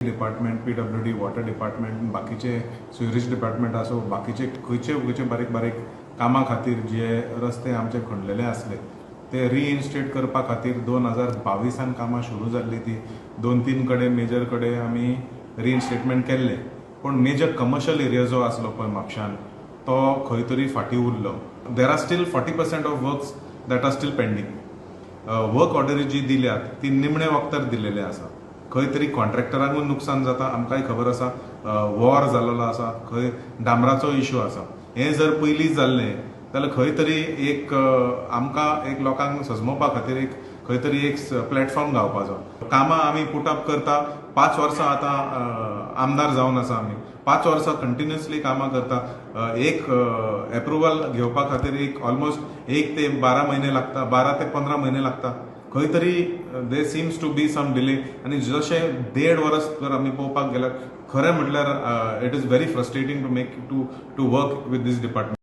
Department, PWD, water department, बाकीचे sewerage department असो, बाकीचे खंयचे बारीक बारीक कामां खातीर जे रस्ते आमचे खणलेले आसले ते रिइन्स्टेट करपा खातीर 2022 कामां सुरू जाल्ली ती 2-3 कडेन मेजर कडेन आमी रिइन्स्टेटमेंट केल्ले. पण मेजर कमर्शियल एरिया जो आसलो पळय म्हापशान तो खंय तरी फाटीं उरलो. There are still 40% of works that are still pending. Work ऑर्डरी जी दिल्यात ती निमणे वक्तार दिलेले आसा. खंय तरी कॉन्ट्रॅक्टरांकूय नुकसान जाता, आमकांय खबर आसा. वॉर जाल्लो आसा, खंय डांबराचो इश्यू आसा. हें जर पयलींच जाल्लें जाल्यार खंय तरी एक आमकां एक लोकांक सजमोवपा खातीर एक खंय तरी एक प्लॅटफॉर्म गावपाचो. कामां आमी पुट अप करता. 5 वर्सां आतां आमदार जावन आसा आमी. 5 वर्सां कंटिन्युअसली कामां करता. एक एप्रुवल घेवपा खातीर एक ऑलमोस्ट 1 ते 12 म्हयने लागता, 12 ते 15 म्हयने लागता. खंय तरी they seems to be some delay. आनी जशें 1.5 वर्स जर आमी पळोवपाक गेल्यार खरें म्हटल्यार it is very frustrating to work with this department.